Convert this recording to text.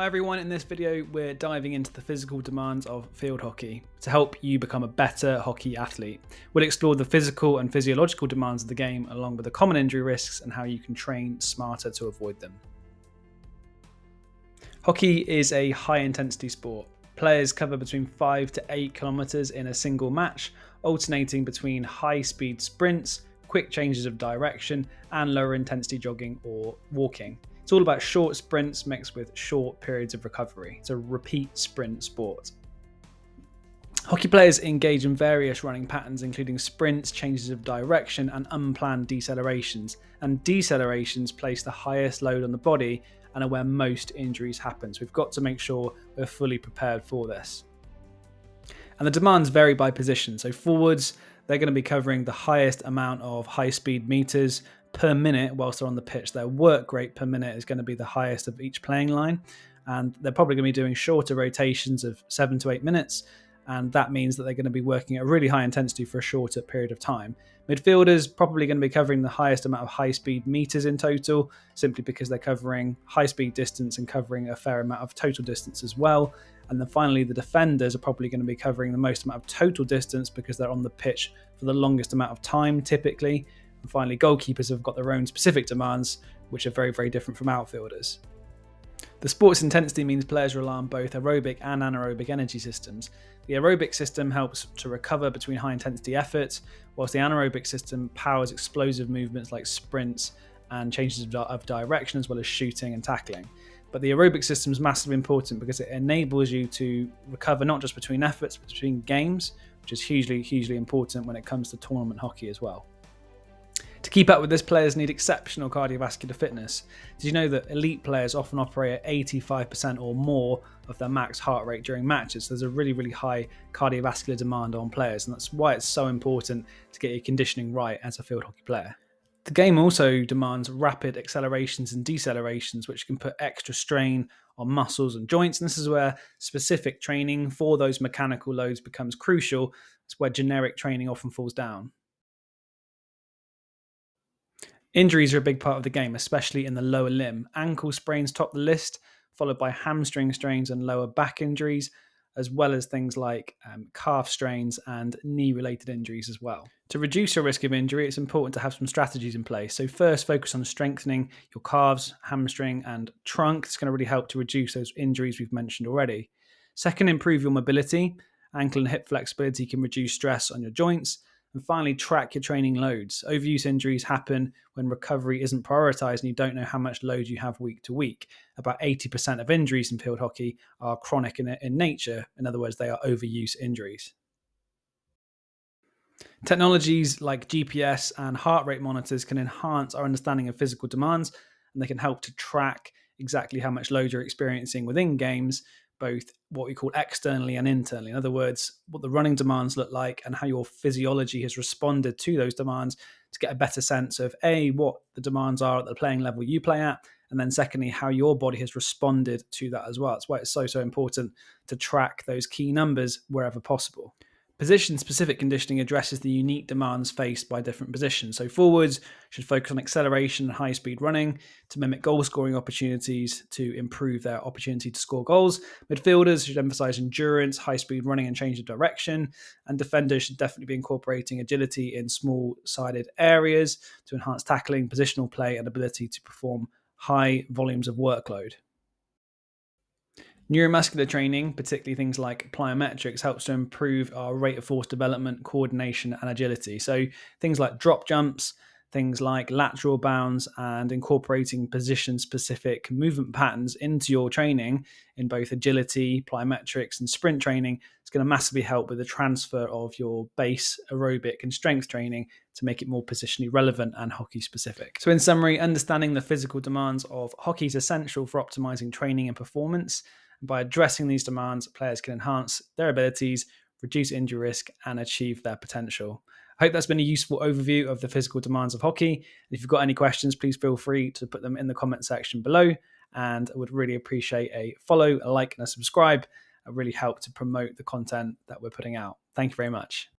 Hi everyone, in this video we're diving into the physical demands of field hockey to help you become a better hockey athlete. We'll explore the physical and physiological demands of the game along with the common injury risks and how you can train smarter to avoid them. Hockey is a high intensity sport. Players cover between 5 to 8 kilometers in a single match, alternating between high speed sprints, quick changes of direction and lower intensity jogging or walking. It's all about short sprints mixed with short periods of recovery. It's a repeat sprint sport. Hockey players engage in various running patterns, including sprints, changes of direction, and unplanned decelerations. And decelerations place the highest load on the body and are where most injuries happen. So we've got to make sure we're fully prepared for this. And the demands vary by position. So forwards, they're going to be covering the highest amount of high-speed meters per minute whilst they're on the pitch. Their work rate per minute is going to be the highest of each playing line, and they're probably going to be doing shorter rotations of 7 to 8 minutes, and that means that they're going to be working at a really high intensity for a shorter period of time. Midfielders probably going to be covering the highest amount of high-speed meters in total, simply because they're covering high-speed distance and covering a fair amount of total distance as well. And then finally, the defenders are probably going to be covering the most amount of total distance because they're on the pitch for the longest amount of time typically. And finally, goalkeepers have got their own specific demands, which are very, very different from outfielders. The sport's intensity means players rely on both aerobic and anaerobic energy systems. The aerobic system helps to recover between high intensity efforts, whilst the anaerobic system powers explosive movements like sprints and changes of direction, as well as shooting and tackling. But the aerobic system is massively important because it enables you to recover not just between efforts, but between games, which is hugely, hugely important when it comes to tournament hockey as well. To keep up with this, players need exceptional cardiovascular fitness. Did you know that elite players often operate at 85% or more of their max heart rate during matches? So there's a really, really high cardiovascular demand on players, and that's why it's so important to get your conditioning right as a field hockey player. The game also demands rapid accelerations and decelerations, which can put extra strain on muscles and joints. And this is where specific training for those mechanical loads becomes crucial. It's where generic training often falls down. Injuries are a big part of the game, especially in the lower limb. Ankle sprains top the list, followed by hamstring strains and lower back injuries, as well as things like calf strains and knee-related injuries as well. To reduce your risk of injury, it's important to have some strategies in place. So first, focus on strengthening your calves, hamstring, and trunk. It's going to really help to reduce those injuries we've mentioned already. Second, improve your mobility. Ankle and hip flexibility can reduce stress on your joints. And finally, track your training loads. Overuse injuries happen when recovery isn't prioritized and you don't know how much load you have week to week. About 80% of injuries in field hockey are chronic in nature. In other words, they are overuse injuries. Technologies like GPS and heart rate monitors can enhance our understanding of physical demands, and they can help to track exactly how much load you're experiencing within games, both what we call externally and internally. In other words, what the running demands look like and how your physiology has responded to those demands to get a better sense of A, what the demands are at the playing level you play at, and then secondly, how your body has responded to that as well. That's why it's so important to track those key numbers wherever possible. Position-specific conditioning addresses the unique demands faced by different positions. So forwards should focus on acceleration and high-speed running to mimic goal-scoring opportunities to improve their opportunity to score goals. Midfielders should emphasize endurance, high-speed running, and change of direction. And defenders should definitely be incorporating agility in small-sided areas to enhance tackling, positional play, and ability to perform high volumes of workload. Neuromuscular training, particularly things like plyometrics, helps to improve our rate of force development, coordination, and agility. So things like drop jumps, things like lateral bounds, and incorporating position-specific movement patterns into your training in both agility, plyometrics, and sprint training is going to massively help with the transfer of your base aerobic and strength training to make it more positionally relevant and hockey-specific. So in summary, understanding the physical demands of hockey is essential for optimizing training and performance. By addressing these demands, players can enhance their abilities, reduce injury risk, and achieve their potential. I hope that's been a useful overview of the physical demands of hockey. If you've got any questions, please feel free to put them in the comment section below, and I would really appreciate a follow, a like, and a subscribe. It really help to promote the content that we're putting out. Thank you very much.